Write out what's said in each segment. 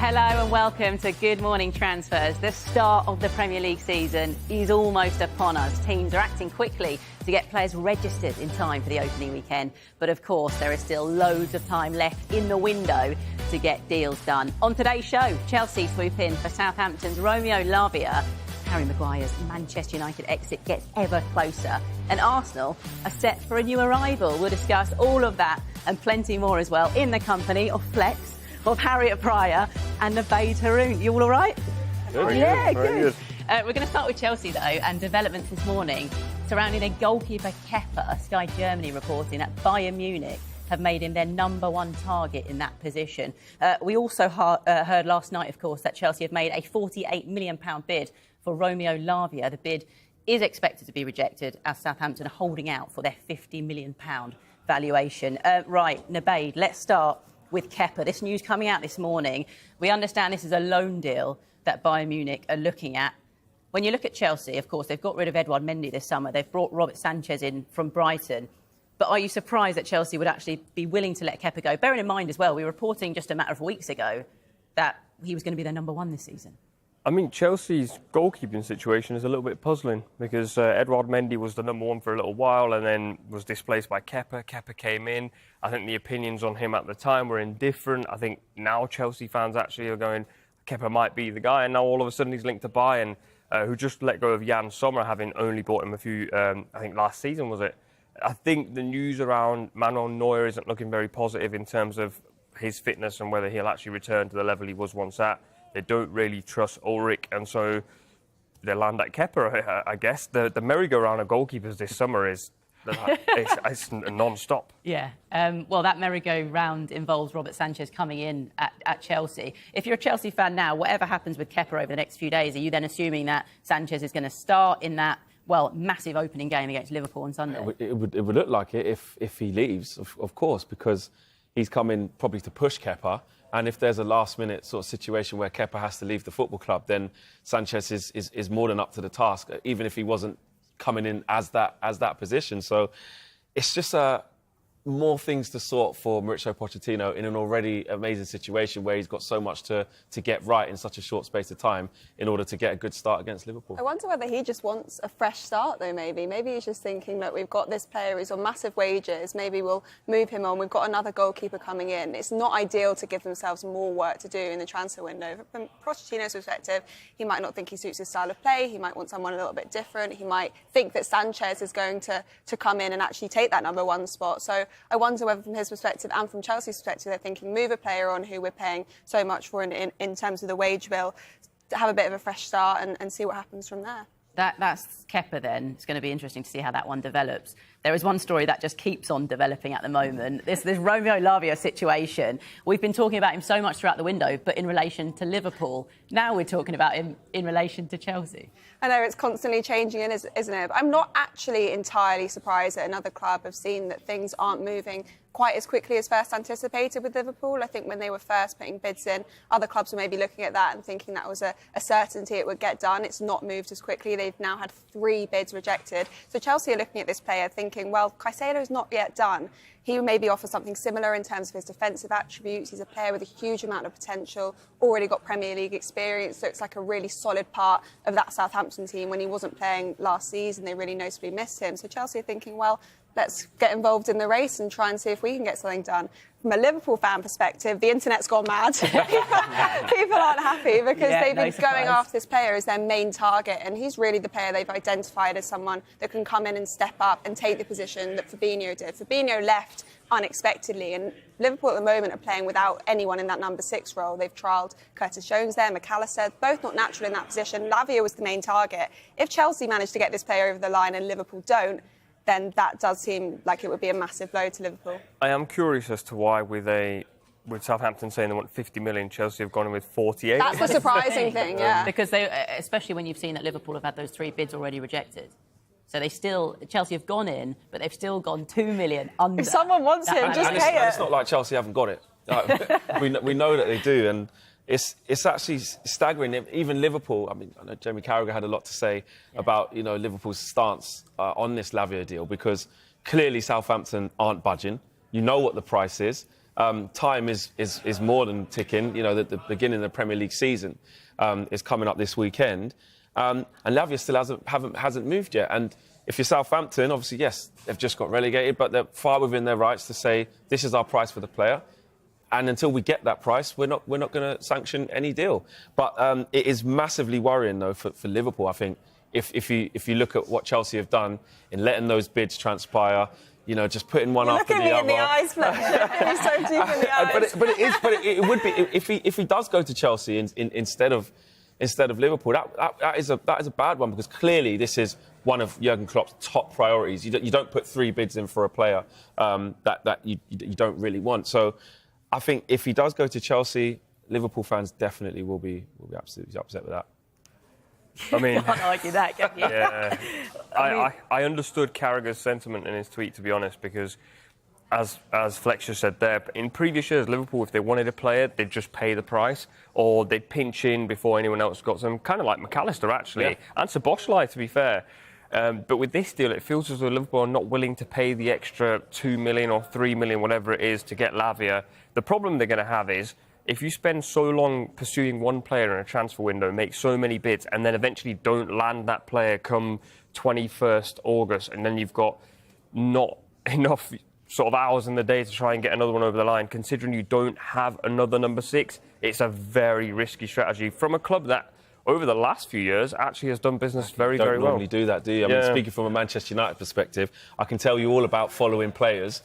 Hello and welcome to Good Morning Transfers. The start of the Premier League season is almost upon us. Teams are acting quickly to get players registered in time for the opening weekend. But of course, there is still loads of time left in the window to get deals done. On today's show, Chelsea swoop in for Southampton's Romeo Lavia. Harry Maguire's Manchester United exit gets ever closer. And Arsenal are set for a new arrival. We'll discuss all of that and plenty more as well in the company of Flex, of Harriet Pryor and Nabeed Haroon. You all right? Good. Yeah, good. We're going to start with Chelsea, though, and developments this morning surrounding their goalkeeper Kepa. Sky Germany reporting that Bayern Munich have made him their number one target in that position. We also heard last night, of course, that Chelsea have made a £48 million bid for Romeo Lavia. The bid is expected to be rejected as Southampton are holding out for their £50 million valuation. Right, Nabeed, let's start with Kepa. This news coming out this morning. We understand this is a loan deal that Bayern Munich are looking at. When you look at Chelsea, of course, they've got rid of Edouard Mendy this summer. They've brought Robert Sanchez in from Brighton. But are you surprised that Chelsea would actually be willing to let Kepa go? Bearing in mind as well, we were reporting just a matter of weeks ago that he was going to be their number one this season. I mean, Chelsea's goalkeeping situation is a little bit puzzling because Edouard Mendy was the number one for a little while and then was displaced by Kepa. Kepa came in. I think the opinions on him at the time were indifferent. I think now Chelsea fans actually are going, Kepa might be the guy. And now all of a sudden he's linked to Bayern, who just let go of Jan Sommer, having only bought him a few, I think last season was it. I think the news around Manuel Neuer isn't looking very positive in terms of his fitness and whether he'll actually return to the level he was once at. They don't really trust Ulrich, and so they land at Kepa, I guess. The merry-go-round of goalkeepers this summer is it's non-stop. Yeah, well, that merry-go-round involves Robert Sanchez coming in at Chelsea. If you're a Chelsea fan now, whatever happens with Kepa over the next few days, are you then assuming that Sanchez is going to start in that, well, massive opening game against Liverpool on Sunday? It would look like it if he leaves, of course, because he's coming probably to push Kepa. And if there's a last-minute sort of situation where Kepa has to leave the football club, then Sanchez is more than up to the task, even if he wasn't coming in as that position. So it's just more things to sort for Mauricio Pochettino in an already amazing situation where he's got so much to get right in such a short space of time in order to get a good start against Liverpool. I wonder whether he just wants a fresh start, though, maybe. Maybe he's just thinking, look, we've got this player who's on massive wages, maybe we'll move him on, we've got another goalkeeper coming in. It's not ideal to give themselves more work to do in the transfer window. From Pochettino's perspective, he might not think he suits his style of play, he might want someone a little bit different, he might think that Sanchez is going to come in and actually take that number one spot. So I wonder whether from his perspective and from Chelsea's perspective, they're thinking move a player on who we're paying so much for in terms of the wage bill, to have a bit of a fresh start and see what happens from there. That's Kepa then. It's going to be interesting to see how that one develops. There is one story that just keeps on developing at the moment. This Romeo Lavia situation. We've been talking about him so much throughout the window, but in relation to Liverpool. Now we're talking about him in relation to Chelsea. I know it's constantly changing, isn't it? But I'm not actually entirely surprised that another club have seen that things aren't moving quite as quickly as first anticipated with Liverpool. I think when they were first putting bids in, other clubs were maybe looking at that and thinking that was a certainty it would get done. It's not moved as quickly. They've now had 3 bids rejected. So Chelsea are looking at this player thinking, well, Caicedo is not yet done. He maybe offers something similar in terms of his defensive attributes. He's a player with a huge amount of potential, already got Premier League experience, looks like a really solid part of that Southampton team. When he wasn't playing last season, they really noticeably missed him. So Chelsea are thinking, well, let's get involved in the race and try and see if we can get something done. From a Liverpool fan perspective, the internet's gone mad. People aren't happy because they've been going after this player as their main target, and he's really the player they've identified as someone that can come in and step up and take the position that Fabinho did. Fabinho left unexpectedly, and Liverpool at the moment are playing without anyone in that number 6 role. They've trialled Curtis Jones there, McAllister, both not natural in that position. Lavia was the main target. If Chelsea managed to get this player over the line and Liverpool don't, then that does seem like it would be a massive blow to Liverpool. I am curious as to why with Southampton saying they want 50 million, Chelsea have gone in with 48. That's the surprising thing, yeah. Because they, especially when you've seen that Liverpool have had those 3 bids already rejected. So Chelsea have gone in, but they've still gone 2 million under. If someone wants him, just pay it. It's not like Chelsea haven't got it. We know that they do, and it's actually staggering. Even Liverpool, I mean, I know Jamie Carragher had a lot to say about, Liverpool's stance on this Lavia deal, because clearly Southampton aren't budging. You know what the price is. time is more than ticking. You know, the beginning of the Premier League season is coming up this weekend, and Lavia still hasn't moved yet. And if you're Southampton, obviously yes, they've just got relegated, but they're far within their rights to say this is our price for the player. And until we get that price, we're not going to sanction any deal. But it is massively worrying, though, for Liverpool. I think if you look at what Chelsea have done in letting those bids transpire, you know, just putting one after the other. Look at me in the eyes, Fletcher. You're so deep in the eyes. But it would be if he does go to Chelsea instead of Liverpool. That is a bad one, because clearly this is one of Jurgen Klopp's top priorities. You don't put 3 bids in for a player that you don't really want. So I think if he does go to Chelsea, Liverpool fans definitely will be absolutely upset with that. I mean, Can't argue that, can you? Yeah, I understood Carragher's sentiment in his tweet, to be honest, because as Fletcher said there, in previous years, Liverpool, if they wanted a player, they'd just pay the price, or they'd pinch in before anyone else got them, kind of like McAllister, actually, and Szoboszlai, to be fair. But with this deal, it feels as though Liverpool are not willing to pay the extra 2 million or 3 million, whatever it is, to get Lavia. The problem they're going to have is, if you spend so long pursuing one player in a transfer window, make so many bids, and then eventually don't land that player come 21st August, and then you've got not enough sort of hours in the day to try and get another one over the line, considering you don't have another number 6, it's a very risky strategy from a club that, over the last few years, actually has done business very, very well. Don't normally do that, do you? I mean, speaking from a Manchester United perspective, I can tell you all about following players,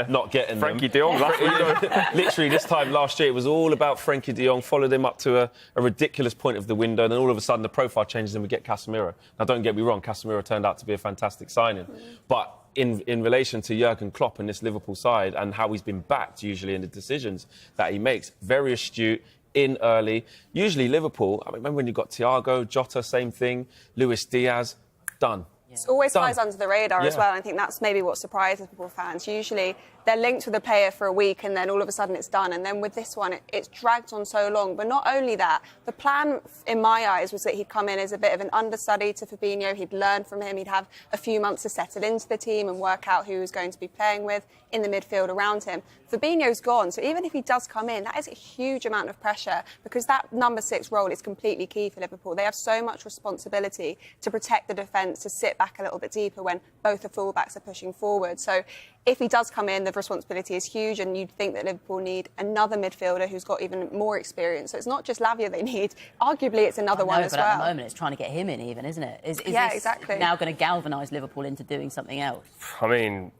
not getting Frankie them. de Jong. Literally, this time last year, it was all about Frankie de Jong, followed him up to a ridiculous point of the window, and then all of a sudden the profile changes and we get Casemiro. Now, don't get me wrong, Casemiro turned out to be a fantastic signing. But in relation to Jurgen Klopp and this Liverpool side and how he's been backed usually in the decisions that he makes, very astute, in early. Usually Liverpool, I remember when you got Thiago, Jota, same thing, Luis Diaz, done. It always flies under the radar as well. And I think that's maybe what surprises Liverpool fans. Usually they're linked with a player for a week and then all of a sudden it's done. And then with this one, it's dragged on so long. But not only that, the plan, in my eyes, was that he'd come in as a bit of an understudy to Fabinho. He'd learn from him. He'd have a few months to settle into the team and work out who he was going to be playing with in the midfield around him. Fabinho's gone. So even if he does come in, that is a huge amount of pressure, because that number 6 role is completely key for Liverpool. They have so much responsibility to protect the defence, to sit back a little bit deeper when both the fullbacks are pushing forward. So if he does come in, the responsibility is huge, and you'd think that Liverpool need another midfielder who's got even more experience. So it's not just Lavia they need. Arguably, it's another one as well. But at the moment, it's trying to get him in even, isn't it? Is yeah, this exactly. now going to galvanise Liverpool into doing something else? I mean,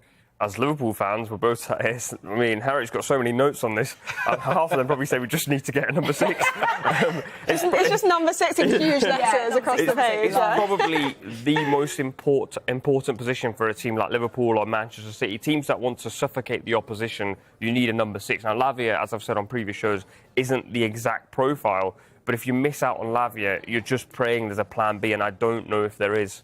as Liverpool fans, we're both sat here. I mean, Harry's got so many notes on this. Half of them probably say we just need to get a number 6. It's just number 6 in huge letters across the page. It's probably the most important position for a team like Liverpool or Manchester City. Teams that want to suffocate the opposition, you need a number 6. Now, Lavia, as I've said on previous shows, isn't the exact profile. But if you miss out on Lavia, you're just praying there's a plan B, and I don't know if there is.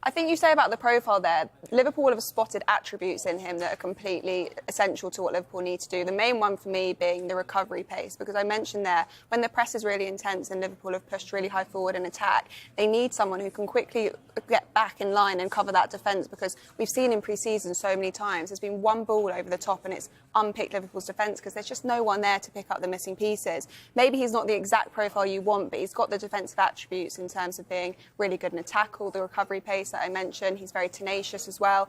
I think you say about the profile there, Liverpool have spotted attributes in him that are completely essential to what Liverpool need to do. The main one for me being the recovery pace, because I mentioned there, when the press is really intense and Liverpool have pushed really high forward in attack, they need someone who can quickly get back in line and cover that defence, because we've seen in pre-season so many times there's been one ball over the top and it's unpicked Liverpool's defence because there's just no one there to pick up the missing pieces. Maybe he's not the exact profile you want, but he's got the defensive attributes in terms of being really good in a tackle, the recovery pace that I mentioned. He's very tenacious as well.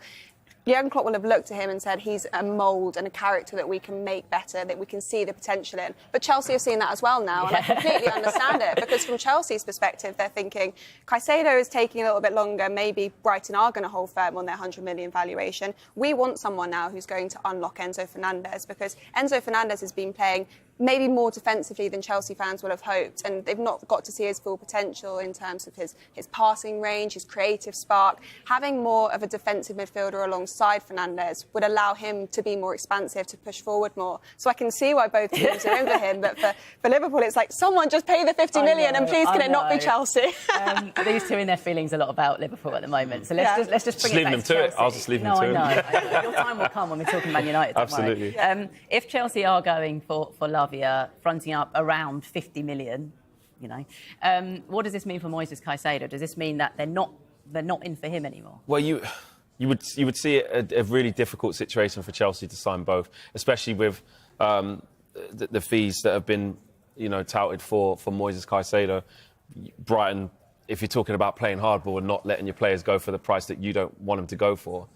Jurgen Klopp will have looked at him and said he's a mould and a character that we can make better, that we can see the potential in. But Chelsea have seen that as well now, and I completely understand it, because from Chelsea's perspective, they're thinking Caicedo is taking a little bit longer, maybe Brighton are going to hold firm on their 100 million valuation. We want someone now who's going to unlock Enzo Fernandez, because Enzo Fernandez has been playing maybe more defensively than Chelsea fans will have hoped, and they've not got to see his full potential in terms of his passing range, his creative spark. Having more of a defensive midfielder alongside Fernandes would allow him to be more expansive, to push forward more. So I can see why both teams are in for him, but for Liverpool, it's like, someone just pay the 50 million and please can it not be Chelsea? These two in their feelings a lot about Liverpool at the moment, so let's just bring it back to Chelsea. I'll just leave them to it. I know. Your time will come when we're talking Man United, don't Absolutely. worry. If Chelsea are going for Lavia, fronting up around 50 million, you know, what does this mean for Moisés Caicedo? Does this mean that they're not in for him anymore? Well, you would see it a really difficult situation for Chelsea to sign both, especially with the fees that have been, touted for Moisés Caicedo. Brighton, if you're talking about playing hardball and not letting your players go for the price that you don't want them to go for,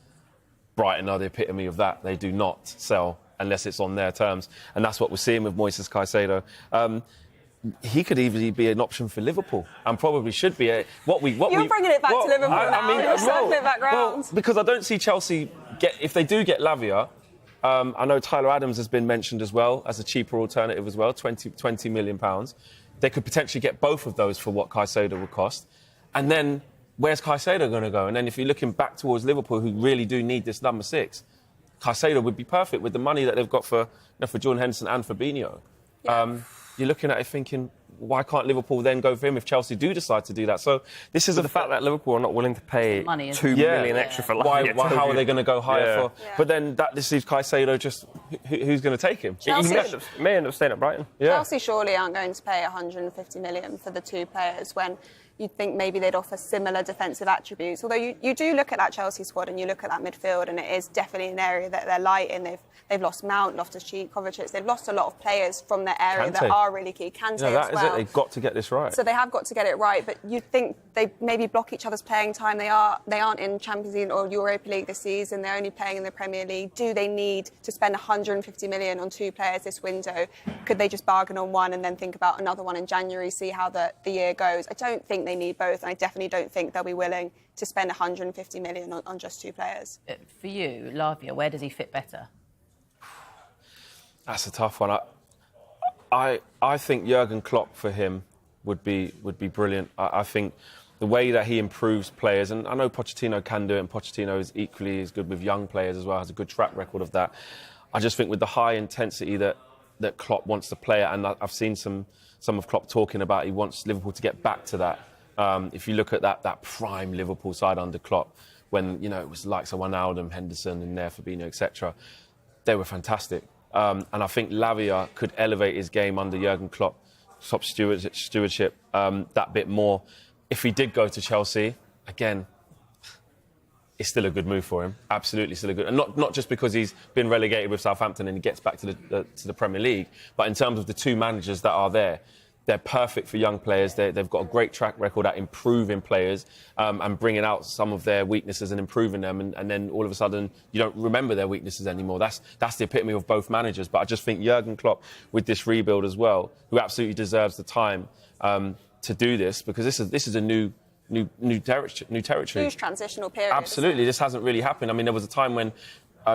Brighton are the epitome of that. They do not sell unless it's on their terms. And that's what we're seeing with Moisés Caicedo. He could easily be an option for Liverpool and probably should be. You're bringing it back to Liverpool now. You're circling it back round. Because I don't see Chelsea if they do get Lavia. I know Tyler Adams has been mentioned as well as a cheaper alternative as well, £20 million. They could potentially get both of those for what Caicedo would cost. And then where's Caicedo going to go? And then if you're looking back towards Liverpool, who really do need this number 6, Caicedo would be perfect with the money that they've got for Jordan Henderson and Fabinho. Yeah. You're looking at it thinking, why can't Liverpool then go for him if Chelsea do decide to do that? So this is the fact that Liverpool are not willing to pay money, £2 million extra for Lavia. How are they going to go higher for? Yeah. But then this is Caicedo. Just who's going to take him? He may end up staying at Brighton. Yeah. Chelsea surely aren't going to pay 150 million for the two players when you'd think maybe they'd offer similar defensive attributes. Although you do look at that Chelsea squad and you look at that midfield, and it is definitely an area that they're light in. They've lost Mount, Loftus-Cheek, Kovacic. They've lost a lot of players from their area that are really key. Kante that as well. is it. They've got to get this right. So they have got to get it right, but you'd think they maybe block each other's playing time. They aren't in Champions League or Europa League this season. They're only playing in the Premier League. Do they need to spend 150 million on two players this window? Could they just bargain on one and then think about another one in January, see how the year goes? I don't think they need both, and I definitely don't think they'll be willing to spend 150 million on just two players. For you, Lavia, where does he fit better? That's a tough one. I think Jurgen Klopp for him would be brilliant. I think the way that he improves players, and I know Pochettino can do it, and Pochettino is equally as good with young players as well, has a good track record of that. I just think with the high intensity that Klopp wants to play at, and I've seen some of Klopp talking about he wants Liverpool to get back to that. If you look at that prime Liverpool side under Klopp, when it was likes of Wijnaldum, Henderson, and there Fabinho, etc., they were fantastic. And I think Lavia could elevate his game under Jurgen Klopp's stewardship that bit more. If he did go to Chelsea, again, it's still a good move for him. Absolutely still a good. And not just because he's been relegated with Southampton and he gets back to the Premier League, but in terms of the two managers that are there, they're perfect for young players. They've got a great track record at improving players and bringing out some of their weaknesses and improving them. And then all of a sudden, you don't remember their weaknesses anymore. That's the epitome of both managers. But I just think Jurgen Klopp, with this rebuild as well, who absolutely deserves the time to do this, because this is a new territory. Huge transitional period. Absolutely. This hasn't really happened. I mean, there was a time when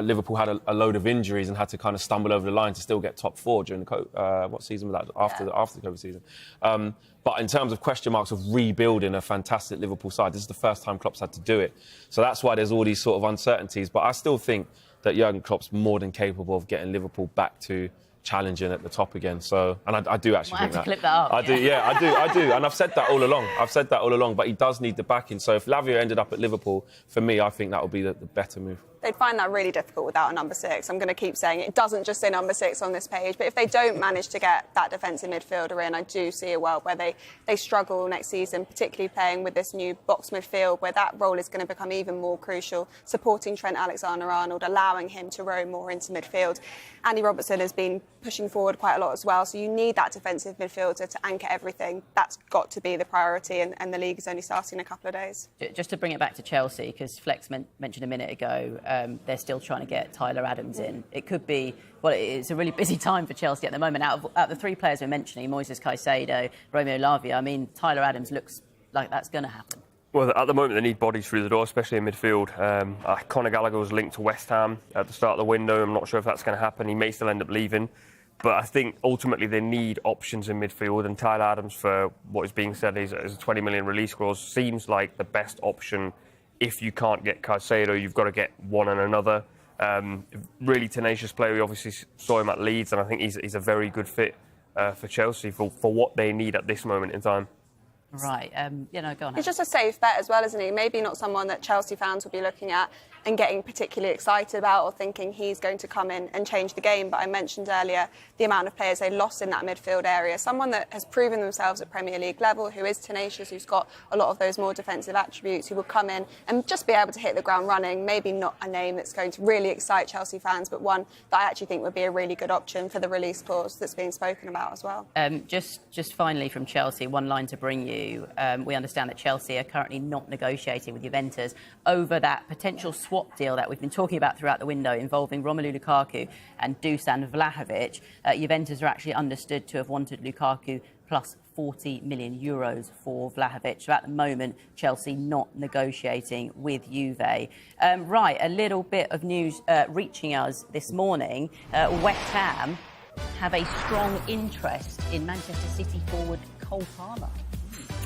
Liverpool had a load of injuries and had to kind of stumble over the line to still get top 4 during the what season was that? After the COVID season. But in terms of question marks of rebuilding a fantastic Liverpool side, this is the first time Klopp's had to do it. So that's why there's all these sort of uncertainties. But I still think that Jurgen Klopp's more than capable of getting Liverpool back to challenging at the top again. So, and I do actually think that. Clip that up. I do. And I've said that all along. But he does need the backing. So if Lavia ended up at Liverpool, for me, I think that would be the better move. They'd find that really difficult without a number 6. I'm going to keep saying it doesn't just say number 6 on this page, but if they don't manage to get that defensive midfielder in, I do see a world where they struggle next season, particularly playing with this new box midfield, where that role is going to become even more crucial, supporting Trent Alexander-Arnold, allowing him to roam more into midfield. Andy Robertson has been pushing forward quite a lot as well, so you need that defensive midfielder to anchor everything. That's got to be the priority, and the league is only starting in a couple of days. Just to bring it back to Chelsea, because Flex mentioned a minute ago, they're still trying to get Tyler Adams in. It could be, well, it's a really busy time for Chelsea at the moment. Out of the 3 players we're mentioning, Moisés Caicedo, Romeo Lavia, I mean, Tyler Adams looks like that's going to happen. Well, at the moment, they need bodies through the door, especially in midfield. Conor Gallagher was linked to West Ham at the start of the window. I'm not sure if that's going to happen. He may still end up leaving. But I think ultimately they need options in midfield, and Tyler Adams, for what is being said is a 20 million release clause, seems like the best option. If you can't get Caicedo, you've got to get one and another. Really tenacious player. We obviously saw him at Leeds, and I think he's a very good fit for Chelsea for what they need at this moment in time. Right. Go on. He's just a safe bet as well, isn't he? Maybe not someone that Chelsea fans will be looking at and getting particularly excited about or thinking he's going to come in and change the game. But I mentioned earlier the amount of players they lost in that midfield area. Someone that has proven themselves at Premier League level, who is tenacious, who's got a lot of those more defensive attributes, who will come in and just be able to hit the ground running. Maybe not a name that's going to really excite Chelsea fans, but one that I actually think would be a really good option for the release clause that's being spoken about as well. Just finally from Chelsea, one line to bring you. We understand that Chelsea are currently not negotiating with Juventus over that potential swap deal that we've been talking about throughout the window involving Romelu Lukaku and Dusan Vlahovic. Juventus are actually understood to have wanted Lukaku plus 40 million euros for Vlahovic. So at the moment, Chelsea not negotiating with Juve. Right, a little bit of news reaching us this morning. West Ham have a strong interest in Manchester City forward Cole Palmer.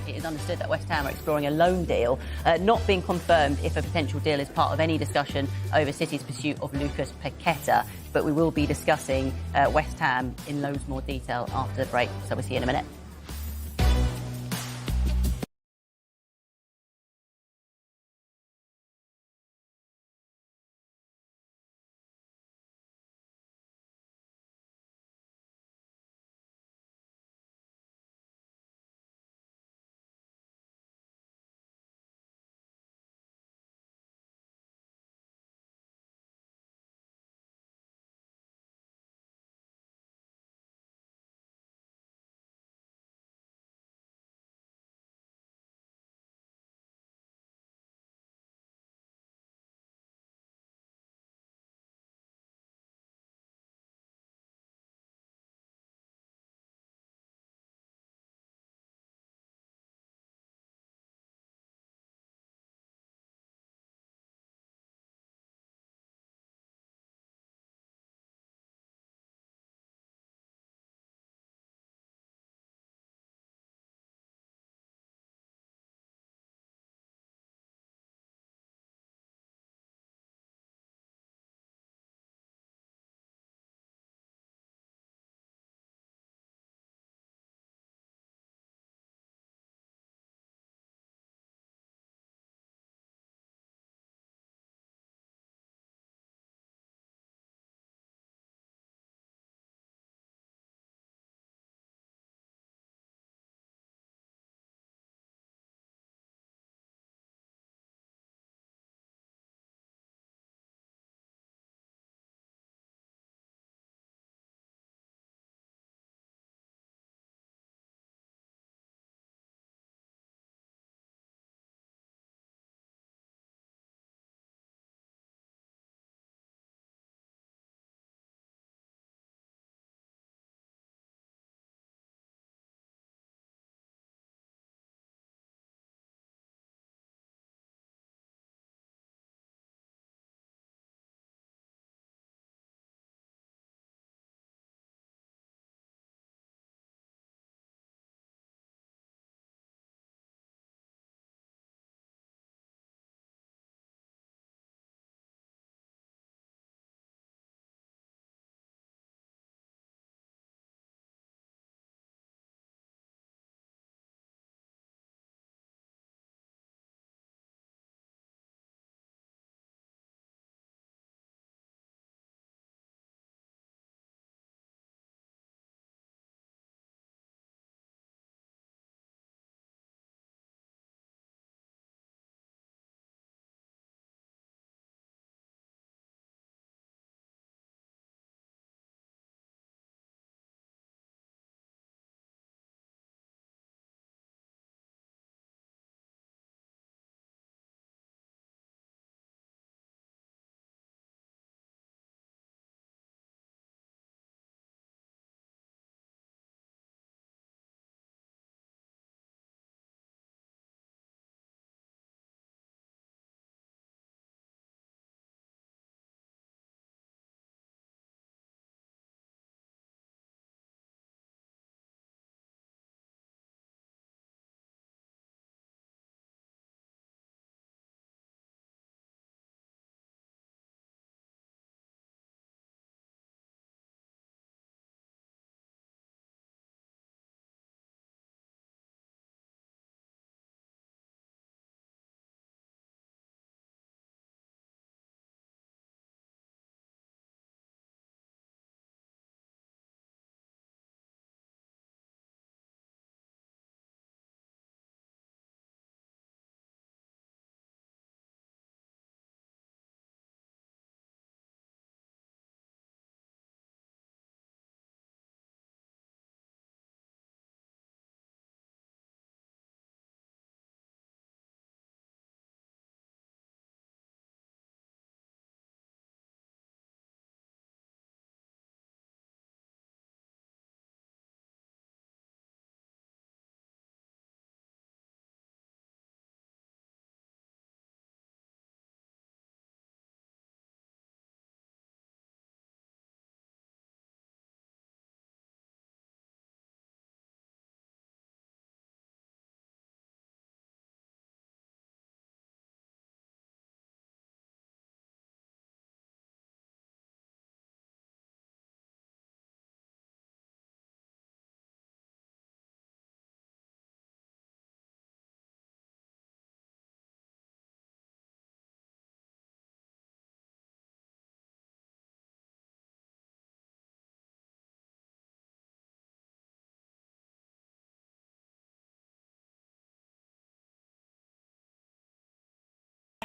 It is understood that West Ham are exploring a loan deal, not being confirmed if a potential deal is part of any discussion over City's pursuit of Lucas Paqueta. But we will be discussing West Ham in loads more detail after the break. So we'll see you in a minute.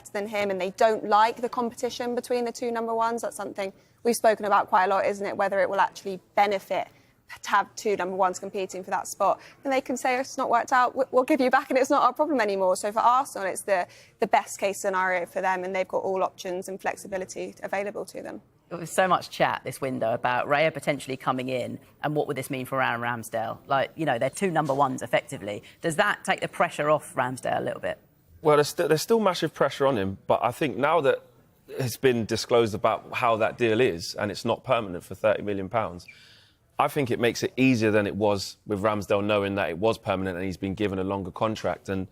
than him and they don't like the competition between the two number ones. That's something we've spoken about quite a lot, isn't it? Whether it will actually benefit to have two number ones competing for that spot. Then they can say, if it's not worked out, we'll give you back and it's not our problem anymore. So for Arsenal, it's the best case scenario for them, and they've got all options and flexibility available to them. There was so much chat this window about Raya potentially coming in and what would this mean for Aaron Ramsdale? Like, you know, they're two number ones effectively. Does that take the pressure off Ramsdale a little bit? Well, there's still massive pressure on him, but I think now that it's been disclosed about how that deal is and it's not permanent for £30 million, I think it makes it easier than it was with Ramsdale knowing that it was permanent and he's been given a longer contract. And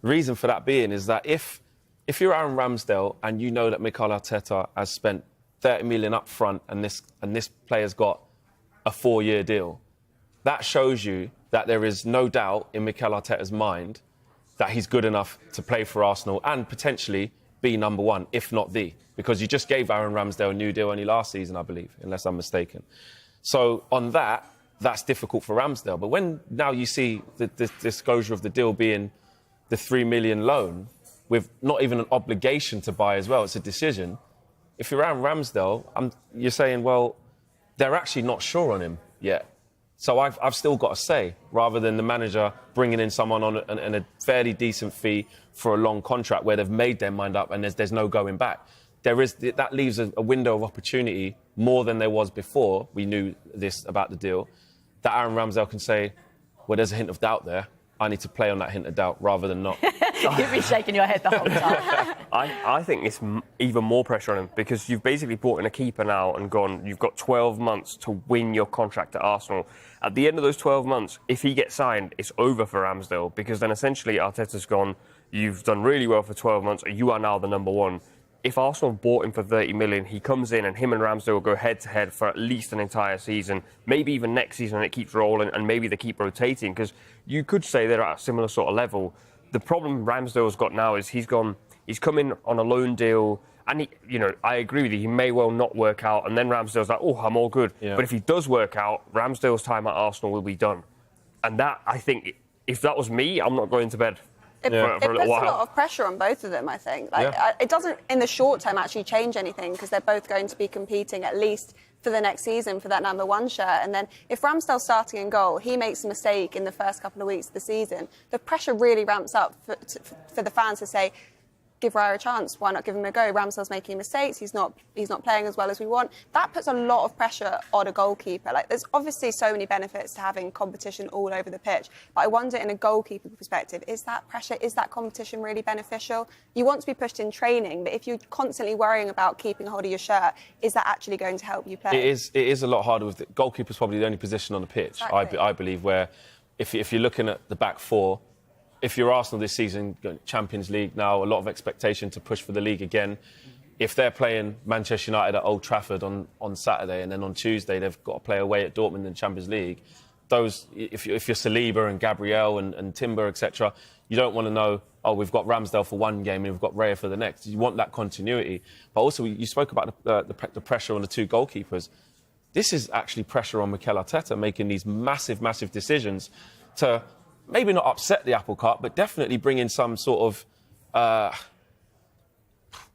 the reason for that being is that if you're Aaron Ramsdale and you know that Mikel Arteta has spent 30 million up front and this player's got a 4-year deal, that shows you that there is no doubt in Mikel Arteta's mind that he's good enough to play for Arsenal and potentially be number one, if not the. Because you just gave Aaron Ramsdale a new deal only last season, I believe, unless I'm mistaken. So on that's difficult for Ramsdale. But when now you see the disclosure of the deal being the 3 million loan with not even an obligation to buy as well, it's a decision. If you're Aaron Ramsdale, you're saying, well, they're actually not sure on him yet. So I've still got a say, rather than the manager bringing in someone on a fairly decent fee for a long contract where they've made their mind up and there's no going back. That leaves a window of opportunity more than there was before we knew this about the deal, that Aaron Ramsdale can say, well, there's a hint of doubt there. I need to play on that hint of doubt rather than not. You've been shaking your head the whole time. I think it's even more pressure on him because you've basically brought in a keeper now and gone, you've got 12 months to win your contract at Arsenal. At the end of those 12 months, if he gets signed, it's over for Ramsdale because then essentially Arteta's gone, you've done really well for 12 months, you are now the number one. If Arsenal bought him for 30 million, he comes in and him and Ramsdale will go head-to-head for at least an entire season, maybe even next season, and it keeps rolling, and maybe they keep rotating, because you could say they're at a similar sort of level. The problem Ramsdale's got now is he's come in on a loan deal, and I agree with you, he may well not work out, and then Ramsdale's like, oh, I'm all good. Yeah. But if he does work out, Ramsdale's time at Arsenal will be done. And that, I think, if that was me, I'm not going to bed. It puts a lot of pressure on both of them, I think. It doesn't, in the short term, actually change anything because they're both going to be competing at least for the next season for that number one shirt. And then if Ramsdale's starting in goal, he makes a mistake in the first couple of weeks of the season, the pressure really ramps up for the fans to say, give Raya a chance. Why not give him a go? Ramsdale's making mistakes. He's not playing as well as we want. That puts a lot of pressure on a goalkeeper. There's obviously so many benefits to having competition all over the pitch. But I wonder, in a goalkeeper perspective, is that pressure, is that competition really beneficial? You want to be pushed in training, but if you're constantly worrying about keeping hold of your shirt, is that actually going to help you play? It is a lot harder. With the goalkeeper's probably the only position on the pitch, exactly. I believe, where if you're looking at the back four, if you're Arsenal this season, Champions League now, a lot of expectation to push for the league again. If they're playing Manchester United at Old Trafford on Saturday and then on Tuesday they've got to play away at Dortmund in the Champions League, if you're Saliba and Gabriel and Timber, etc., you don't want to know, oh, we've got Ramsdale for one game and we've got Raya for the next. You want that continuity. But also, you spoke about the pressure on the two goalkeepers. This is actually pressure on Mikel Arteta making these massive, massive decisions to maybe not upset the apple cart, but definitely bring in some sort of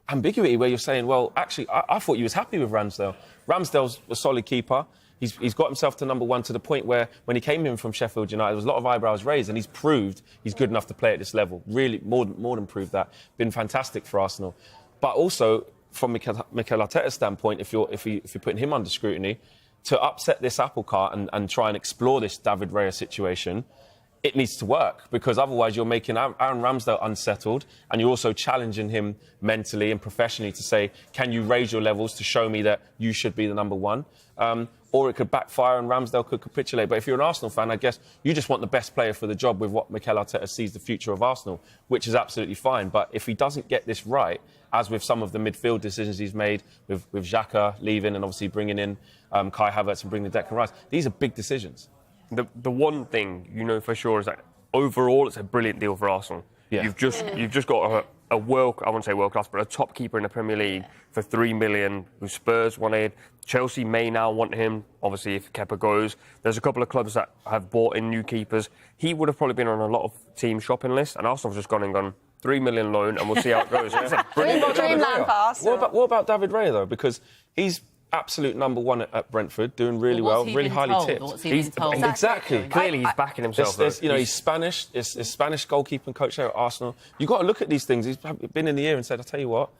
ambiguity where you're saying, well, actually, I thought you was happy with Ramsdale. Ramsdale's a solid keeper. He's got himself to number one to the point where when he came in from Sheffield United, there was a lot of eyebrows raised, and he's proved he's good enough to play at this level. Really, more than proved that. Been fantastic for Arsenal. But also, from Mikel Arteta's standpoint, if you're putting him under scrutiny, to upset this apple cart and try and explore this David Raya situation, it needs to work, because otherwise you're making Aaron Ramsdale unsettled, and you're also challenging him mentally and professionally to say, can you raise your levels to show me that you should be the number one? Or it could backfire and Ramsdale could capitulate. But if you're an Arsenal fan, I guess you just want the best player for the job with what Mikel Arteta sees the future of Arsenal, which is absolutely fine. But if he doesn't get this right, as with some of the midfield decisions he's made, with Xhaka leaving and obviously bringing in Kai Havertz and bringing Declan Rice, these are big decisions. The one thing you know for sure is that overall it's a brilliant deal for Arsenal. Yeah. You've just got I wouldn't say world class, but a top keeper in the Premier League for 3 million, who Spurs wanted. Chelsea may now want him, obviously, if Kepa goes. There's a couple of clubs that have bought in new keepers. He would have probably been on a lot of team shopping lists, and Arsenal's just gone and gone, 3 million loan, and we'll see how it goes. It's a brilliant Dreamland pass. What about David Raya, though? Because he's absolute number one at Brentford, doing really well, really highly tipped. What's he been told? Exactly. Clearly, he's backing himself. He's Spanish. He's Spanish goalkeeping coach there at Arsenal. You've got to look at these things. He's been in the ear and said, "I'll tell you what,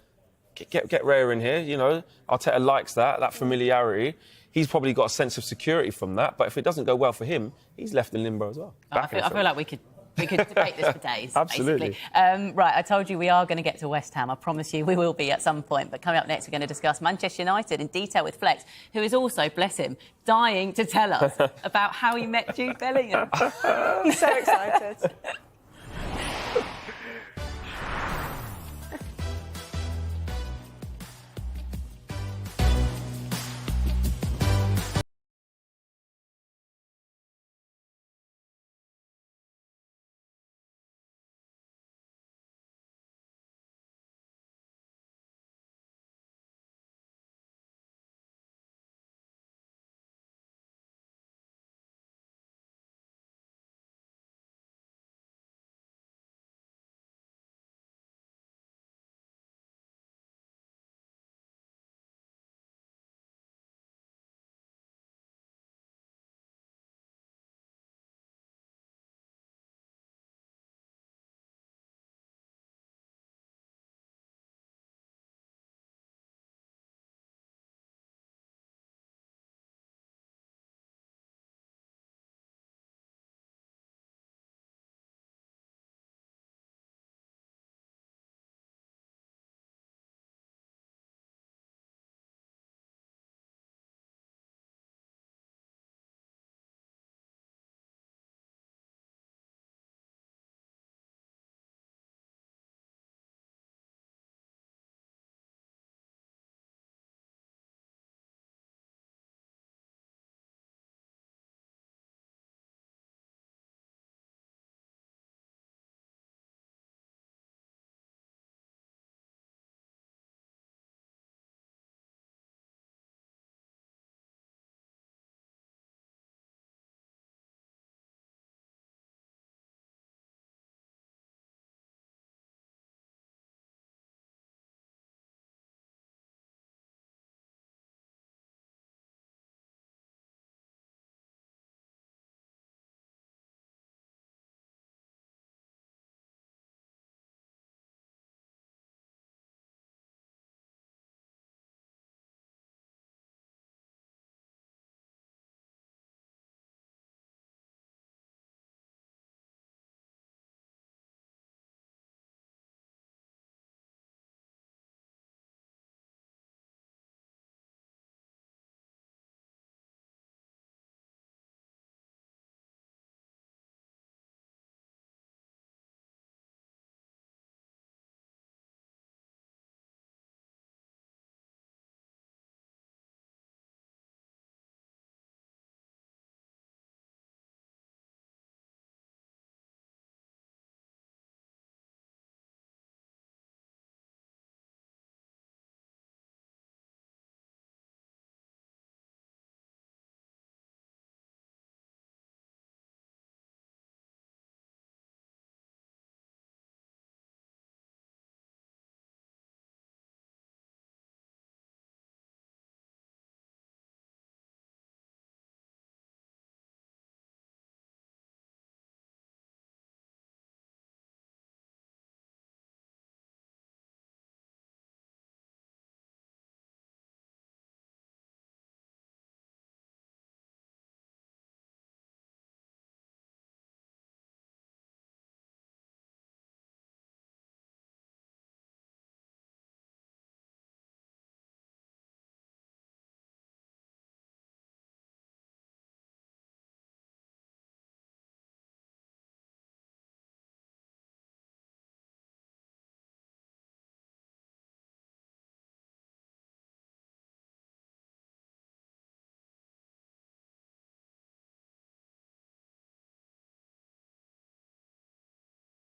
get Raya in here." You know, Arteta likes that familiarity. He's probably got a sense of security from that. But if it doesn't go well for him, he's left in limbo as well. I feel like we could debate this for days. Absolutely. Basically. Right, I told you we are going to get to West Ham. I promise you we will be at some point. But coming up next, we're going to discuss Manchester United in detail with Flex, who is also, bless him, dying to tell us about how he met Jude Bellingham. He's so excited.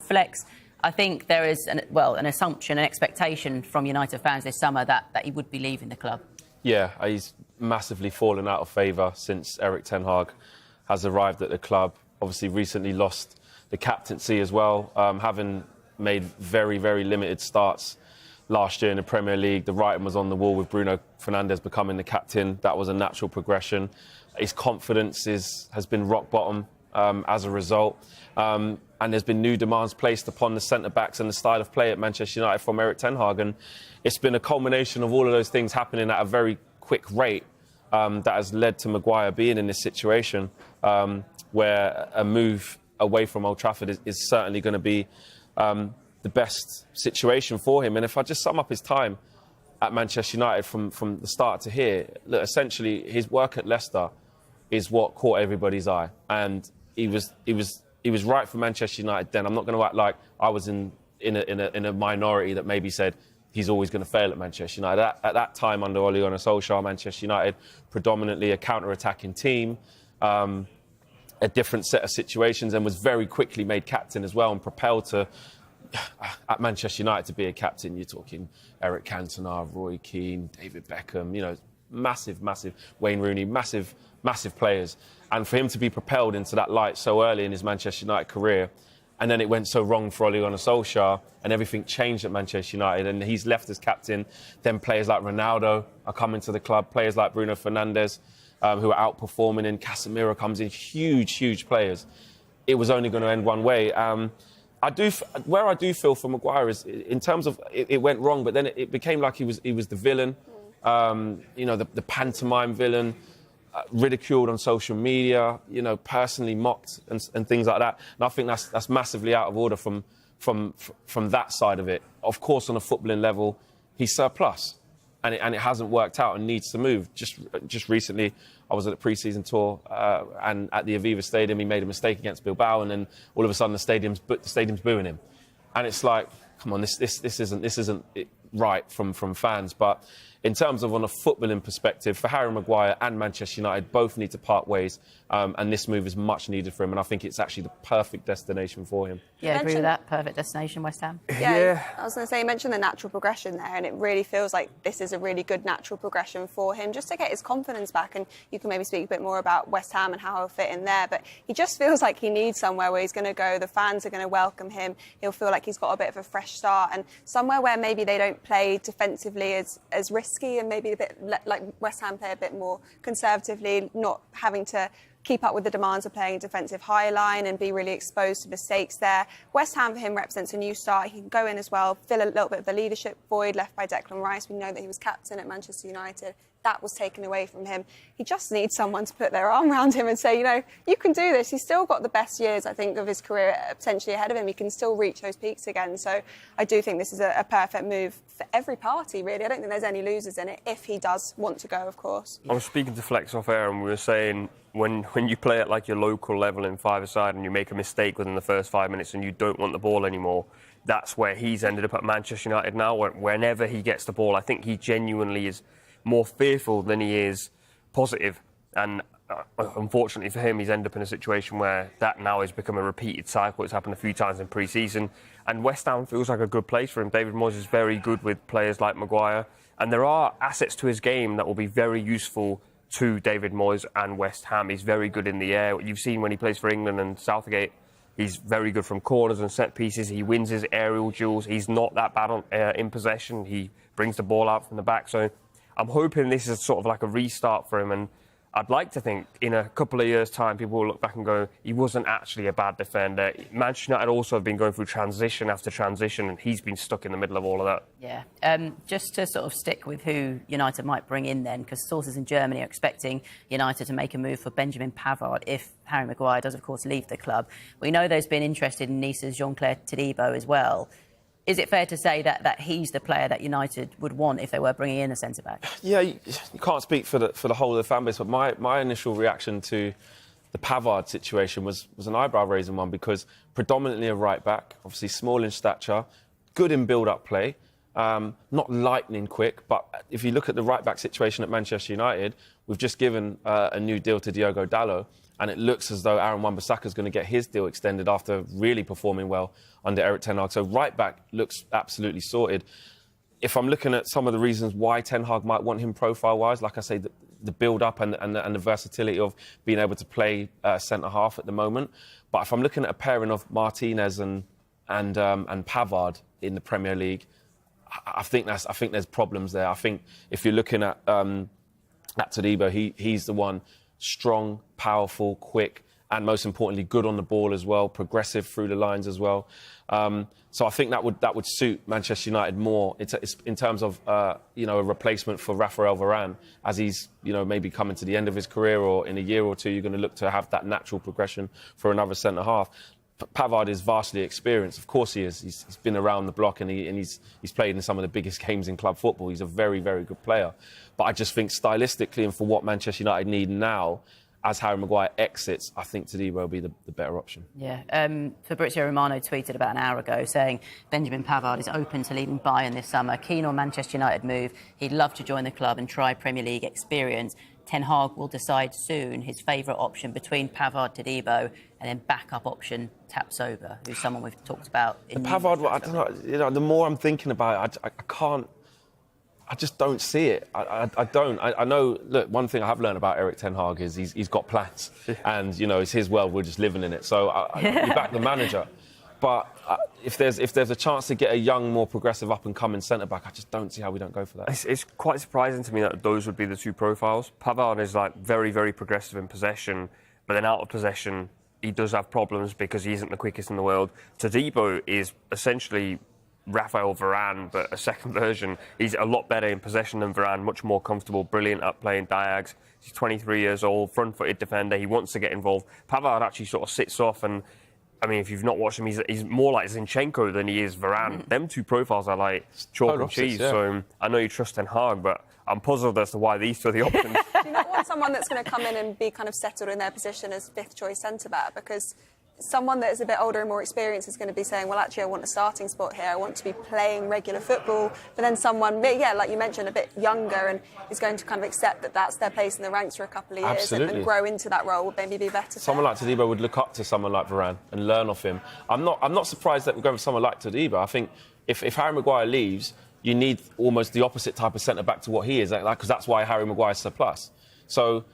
Flex, I think there is an assumption, an expectation from United fans this summer that he would be leaving the club. Yeah, he's massively fallen out of favour since Erik ten Hag has arrived at the club. Obviously, recently lost the captaincy as well, having made very, very limited starts last year in the Premier League. The writing was on the wall with Bruno Fernandes becoming the captain. That was a natural progression. His confidence has been rock bottom as a result. And there's been new demands placed upon the centre-backs and the style of play at Manchester United from Erik ten Hag. And it's been a culmination of all of those things happening at a very quick rate that has led to Maguire being in this situation where a move away from Old Trafford is certainly going to be the best situation for him. And if I just sum up his time at Manchester United from the start to here, look, essentially his work at Leicester is what caught everybody's eye, and he was right for Manchester United then. I'm not going to act like I was in a minority that maybe said he's always going to fail at Manchester United. At that time, under Ole Gunnar Solskjaer, Manchester United, predominantly a counter-attacking team, a different set of situations, and was very quickly made captain as well and propelled to, at Manchester United, to be a captain. You're talking Eric Cantona, Roy Keane, David Beckham, you know, massive, Wayne Rooney, massive players. And for him to be propelled into that light so early in his Manchester United career, and then it went so wrong for Ole Gunnar Solskjaer, and everything changed at Manchester United, and he's left as captain. Then players like Ronaldo are coming to the club, players like Bruno Fernandes, who are outperforming, and Casemiro comes in, huge players. It was only going to end one way. Where I do feel for Maguire is, in terms of it went wrong, but then it became like he was the villain, you know, the pantomime villain, ridiculed on social media, you know, personally mocked and things like that. And I think that's massively out of order from that side of it. Of course, on a footballing level, he's surplus, and it hasn't worked out and needs to move. Just recently, I was at a pre-season tour, and at the Aviva Stadium, he made a mistake against Bilbao, and then all of a sudden the stadium's booing him, and it's like, come on, this isn't right from fans. But in terms of on a footballing perspective, for Harry Maguire and Manchester United, both need to part ways, and this move is much needed for him, and I think it's actually the perfect destination for him. Yeah, agree with that. Perfect destination, West Ham. Yeah. I was going to say, you mentioned the natural progression there, and it really feels like this is a really good natural progression for him, just to get his confidence back. And you can maybe speak a bit more about West Ham and how he'll fit in there, but he just feels like he needs somewhere where he's going to go, the fans are going to welcome him, he'll feel like he's got a bit of a fresh start, and somewhere where maybe they don't play defensively as risky, and maybe a bit like West Ham play a bit more conservatively, not having to keep up with the demands of playing a defensive high line and be really exposed to mistakes there. West Ham for him represents a new start. He can go in as well, fill a little bit of the leadership void left by Declan Rice. We know that he was captain at Manchester United. That was taken away from him. He just needs someone to put their arm around him and say, you know, you can do this. He's still got the best years, I think, of his career potentially ahead of him. He can still reach those peaks again. So I do think this is a perfect move for every party, really. I don't think there's any losers in it, if he does want to go, of course. I was speaking to Flex off air, and we were saying when you play at like your local level in five-a-side and you make a mistake within the first 5 minutes and you don't want the ball anymore, that's where he's ended up at Manchester United now. Whenever he gets the ball, I think he genuinely is more fearful than he is positive. And unfortunately for him, he's ended up in a situation where that now has become a repeated cycle. It's happened a few times in pre-season. And West Ham feels like a good place for him. David Moyes is very good with players like Maguire. And there are assets to his game that will be very useful to David Moyes and West Ham. He's very good in the air. You've seen when he plays for England and Southgate, he's very good from corners and set pieces. He wins his aerial duels. He's not that bad in possession. He brings the ball out from the back. So I'm hoping this is sort of like a restart for him, and I'd like to think in a couple of years' time people will look back and go, he wasn't actually a bad defender. Manchester United also have been going through transition after transition, and he's been stuck in the middle of all of that. Yeah. Just to sort of stick with who United might bring in then, because sources in Germany are expecting United to make a move for Benjamin Pavard if Harry Maguire does, of course, leave the club. We know there's been interested in Nice's Jean-Claire Todibo as well. Is it fair to say that he's the player that United would want if they were bringing in a centre-back? Yeah, you can't speak for the whole of the fan base, but my initial reaction to the Pavard situation was an eyebrow-raising one, because predominantly a right-back, obviously small in stature, good in build-up play, not lightning quick, but if you look at the right-back situation at Manchester United, we've just given a new deal to Diogo Dalot, and it looks as though Aaron Wan-Bissaka is going to get his deal extended after really performing well under Erik ten Hag. So right-back looks absolutely sorted. If I'm looking at some of the reasons why Ten Hag might want him profile-wise, like I say, the build-up and the versatility of being able to play centre-half at the moment. But if I'm looking at a pairing of Martinez and and Pavard in the Premier League, I think there's problems there. I think if you're looking at Todibo, he's the one strong, powerful, quick, and most importantly, good on the ball as well, progressive through the lines as well. So I think that would suit Manchester United more in terms of a replacement for Raphael Varane, as he's maybe coming to the end of his career, or in a year or two you're going to look to have that natural progression for another centre half. Pavard is vastly experienced, of course he is. He's been around the block and he's played in some of the biggest games in club football. He's a very, very good player. But I just think stylistically and for what Manchester United need now, as Harry Maguire exits, I think Todibo will be the better option. Yeah. Fabrizio Romano tweeted about an hour ago saying Benjamin Pavard is open to leaving Bayern this summer, keen on Manchester United move. He'd love to join the club and try Premier League experience. Ten Hag will decide soon his favourite option between Pavard, Todibo, and then backup option Tapsoba, who's someone we've talked about. Pavard, I don't know. The more I'm thinking about it, I can't. I just don't see it. I don't. I know. Look, one thing I have learned about Erik ten Hag is he's got plans, and it's his world. We're just living in it. So you back the manager. But if there's a chance to get a young, more progressive, up-and-coming centre-back, I just don't see how we don't go for that. It's quite surprising to me that those would be the two profiles. Pavard is very, very progressive in possession, but then out of possession, he does have problems because he isn't the quickest in the world. Todibo is essentially Raphael Varane, but a second version. He's a lot better in possession than Varane, much more comfortable, brilliant at playing diags. He's 23 years old, front-footed defender. He wants to get involved. Pavard actually sort of sits off and... I mean, if you've not watched him, he's more like Zinchenko than he is Varane. Them two profiles are like chalk and cheese. Yeah. So I know you trust Ten Hag, but I'm puzzled as to why these two are the options. Do you not want someone that's going to come in and be kind of settled in their position as fifth choice centre-back? Because someone that is a bit older and more experienced is going to be saying, well, actually, I want a starting spot here. I want to be playing regular football. But then someone, yeah, like you mentioned, a bit younger and is going to kind of accept that that's their place in the ranks for a couple of years and grow into that role would maybe be better. Someone like Todibo would look up to someone like Varane and learn off him. I'm not surprised that we're going for someone like Todibo. I think if Harry Maguire leaves, you need almost the opposite type of centre-back to what he is, because that's why Harry Maguire's surplus. So...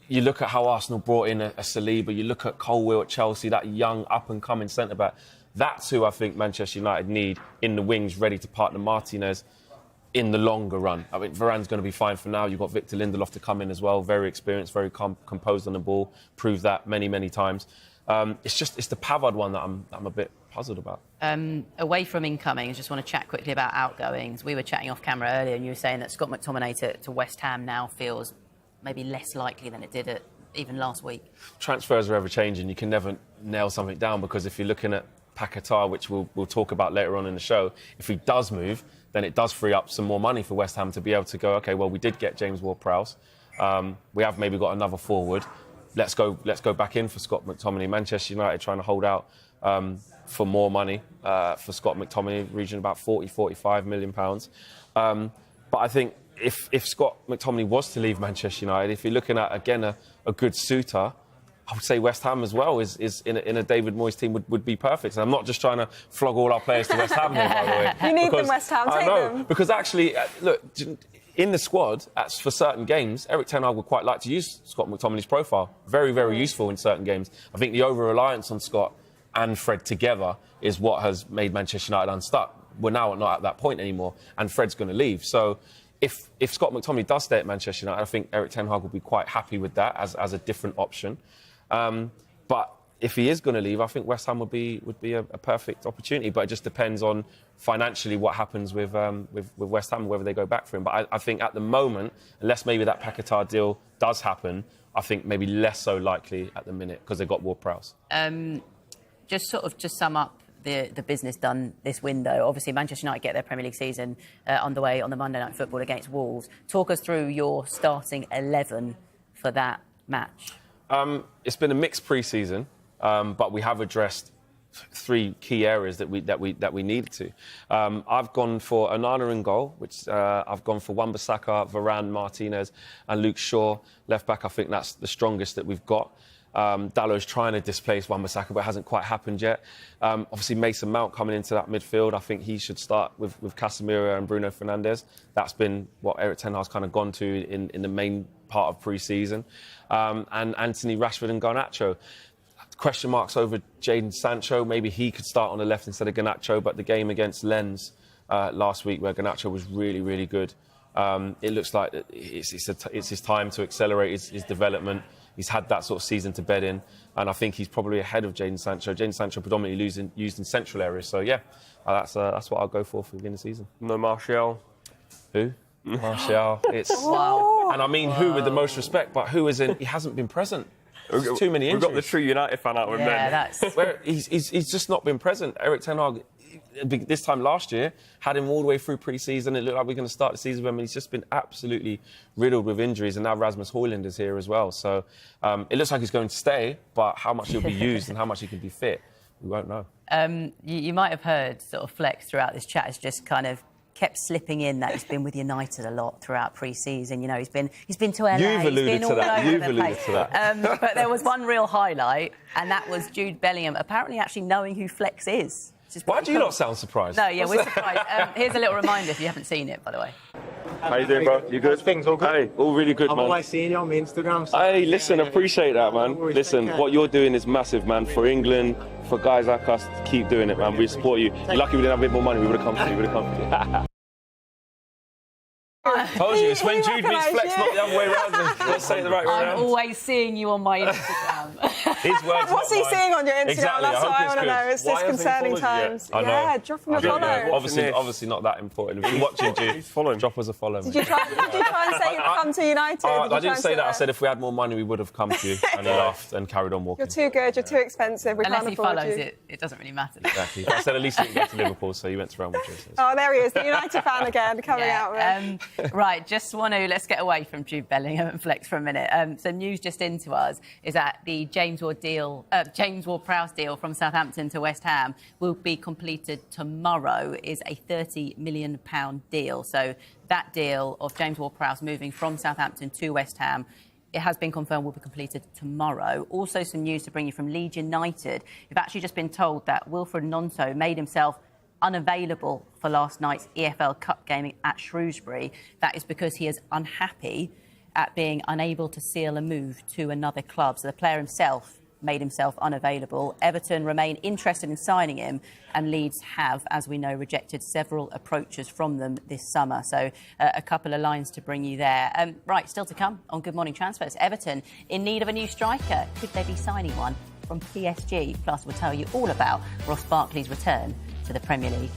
you look at how Arsenal brought in a Saliba, you look at Colwill at Chelsea, that young, up-and-coming centre-back. That's who I think Manchester United need in the wings, ready to partner Martinez in the longer run. I mean, Varane's going to be fine for now. You've got Victor Lindelof to come in as well, very experienced, very composed on the ball, proved that many, many times. It's the Pavard one that I'm a bit puzzled about. Away from incoming, I just want to chat quickly about outgoings. We were chatting off camera earlier and you were saying that Scott McTominay to West Ham now feels maybe less likely than it did even last week. Transfers are ever changing. You can never nail something down, because if you're looking at Paquetá, which we'll talk about later on in the show, if he does move, then it does free up some more money for West Ham to be able to go, OK, well, we did get James Ward-Prowse. We have maybe got another forward. Let's go back in for Scott McTominay. Manchester United trying to hold out for more money for Scott McTominay, region about £40-45 million. But I think if Scott McTominay was to leave Manchester United, if you're looking at, again, a good suitor, I would say West Ham as well is in a David Moyes team would be perfect. And I'm not just trying to flog all our players to West Ham here, by the way. You need them, West Ham, take them. Because actually, look, in the squad, for certain games, Erik ten Hag would quite like to use Scott McTominay's profile. Very, very useful in certain games. I think the over-reliance on Scott and Fred together is what has made Manchester United unstuck. We're now not at that point anymore, and Fred's going to leave. So if Scott McTominay does stay at Manchester United, I think Erik ten Hag will be quite happy with that as a different option. But if he is going to leave, I think West Ham would be a perfect opportunity. But it just depends on financially what happens with West Ham, whether they go back for him. But I think at the moment, unless maybe that Paquetá deal does happen, I think maybe less so likely at the minute, because they've got Ward-Prowse. Just sum up the business done this window. Obviously, Manchester United get their Premier League season underway on the Monday Night Football against Wolves. Talk us through your starting 11 for that match. It's been a mixed pre-season, but we have addressed three key areas that we needed to. I've gone for Onana in goal, which I've gone for Wan-Bissaka, Varane, Martinez, and Luke Shaw left back. I think that's the strongest that we've got. Dalot's trying to displace Wan-Bissaka, but it hasn't quite happened yet. Obviously, Mason Mount coming into that midfield. I think he should start with Casemiro and Bruno Fernandes. That's been what Erik ten Hag's kind of gone to in the main part of pre-season. And Anthony, Rashford and Garnacho. question marks over Jadon Sancho. Maybe he could start on the left instead of Garnacho, but the game against Lens last week where Garnacho was really, really good, it looks like it's his time to accelerate his development. He's had that sort of season to bed in, and I think he's probably ahead of Jadon Sancho. Jadon Sancho predominantly used in central areas, so yeah, that's what I'll go for the beginning of the season. No Martial. Who? Martial. It's Wow. and I mean who with the most respect, but who isn't? He hasn't been present. There's too many injuries. We've got the true United fan out with Yeah, men. that's... Where he's just not been present. Eric Ten Hag, this time last year, had him all the way through pre-season. It looked like we're going to start the season with him, and he's just been absolutely riddled with injuries. And now Rasmus Højlund is here as well. So it looks like he's going to stay, but how much he'll be used and how much he can be fit, we won't know. You might have heard sort of Flex throughout this chat has just kind of kept slipping in that he's been with United a lot throughout pre-season. You know, he's been to LA. You've alluded to that. You've alluded to that. But there was one real highlight, and that was Jude Bellingham apparently actually knowing who Flex is. Why do you not sound surprised? No, yeah, we're surprised. Here's a little reminder if you haven't seen it, by the way. How you doing, bro? You good? Things all good? Hey, all really good, I'm man. always seeing you on my Instagram. So Hey, listen, appreciate that, man. Listen, what you're doing is massive, man. For England, for guys like us, keep doing it, man. We support you. You're lucky we didn't have a bit more money. We would have come to you. We would have come to you. Told you, it's when Jude beats Flex, not the other way around. Let's say it the right way I'm around. always seeing you on my Instagram. His words, What's he not mine. seeing on your Instagram? Exactly, That's what I want to good. know. It's Why hasn't he disconcerting followed you times. yet? I know. Yeah, drop him a follow. Yeah, obviously not that important. If you're watching, Jude, drop us a follow. Did you try and say you'd come to United? I didn't say that. I said if we had more money, we would have come to you. And he laughed and carried on walking. You're too good. You're too expensive. We Unless can't he afford follows you. it, it doesn't really matter. Exactly. I said at least he didn't go to Liverpool, so he went to Real Madrid. Oh, there he is, the United fan again, coming out with it. Right, just want to, let's get away from Jude Bellingham and Flex for a minute. So news just into us is that the James Ward-Prowse deal from Southampton to West Ham will be completed tomorrow. Is a £30 million deal. So that deal of James Ward-Prowse moving from Southampton to West Ham, it has been confirmed will be completed tomorrow. Also some news to bring you from Leeds United. We've actually just been told that Wilfred Gnonto made himself unavailable for last night's EFL Cup game at Shrewsbury. That is because he is unhappy at being unable to seal a move to another club. So the player himself made himself unavailable. Everton remain interested in signing him, and Leeds have, as we know, rejected several approaches from them this summer. So a couple of lines to bring you there. Right, still to come on Good Morning Transfers. Everton in need of a new striker. Could they be signing one from PSG? Plus, we'll tell you all about Ross Barkley's return to the Premier League.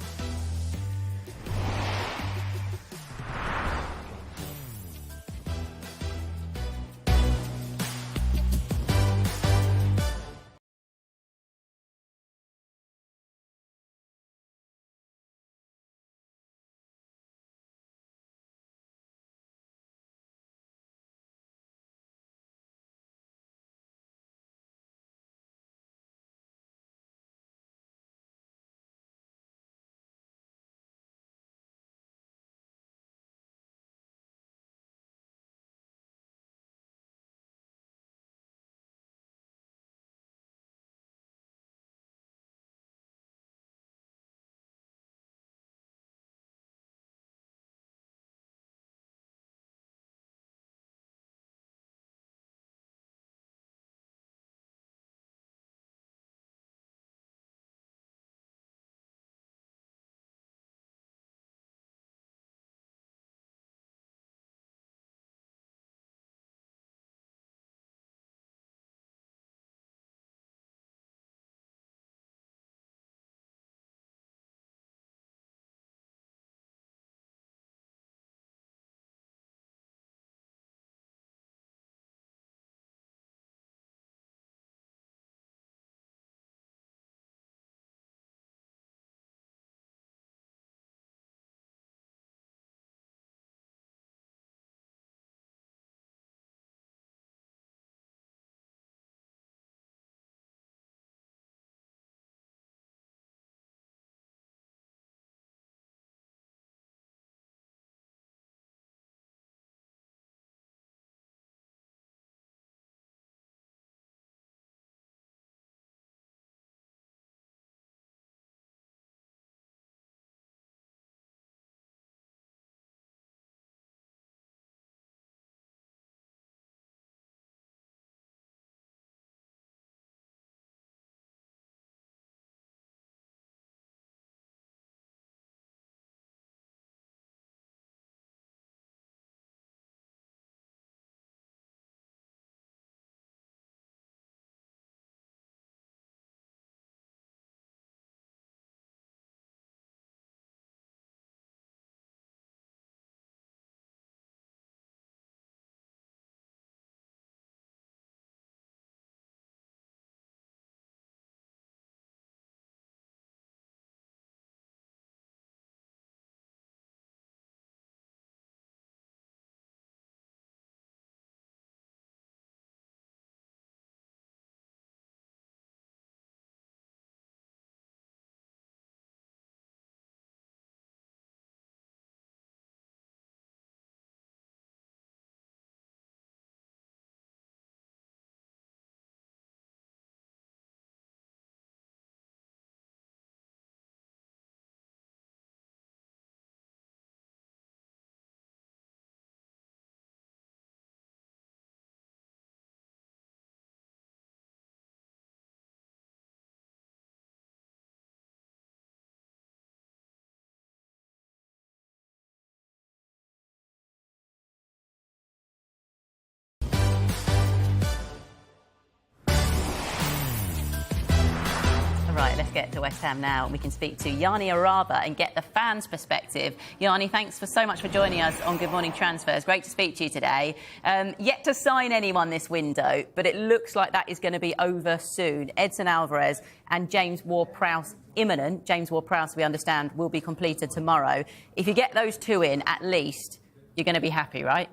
Let's get to West Ham now and we can speak to Yanni Araba and get the fans' perspective. Yanni, thanks so much for joining us on Good Morning Transfers. Great to speak to you today. Yet to sign anyone this window, but it looks like that is going to be over soon. Edson Alvarez and James Ward-Prowse imminent. James Ward-Prowse, we understand, will be completed tomorrow. If you get those two in, at least, you're going to be happy, right?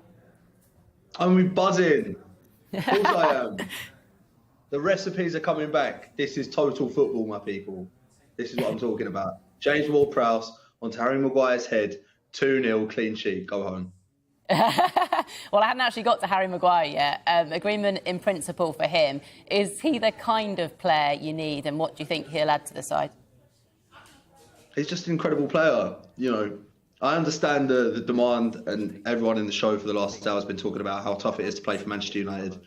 I'm buzzing. Of course I am. The recipes are coming back. This is total football, my people. This is what I'm talking about. James Ward-Prowse onto Harry Maguire's head, 2-0, clean sheet, go home. Well, I haven't actually got to Harry Maguire yet. Agreement in principle for him. Is he the kind of player you need, and what do you think he'll add to the side? He's just an incredible player. You know, I understand the demand, and everyone in the show for the last hour has been talking about how tough it is to play for Manchester United.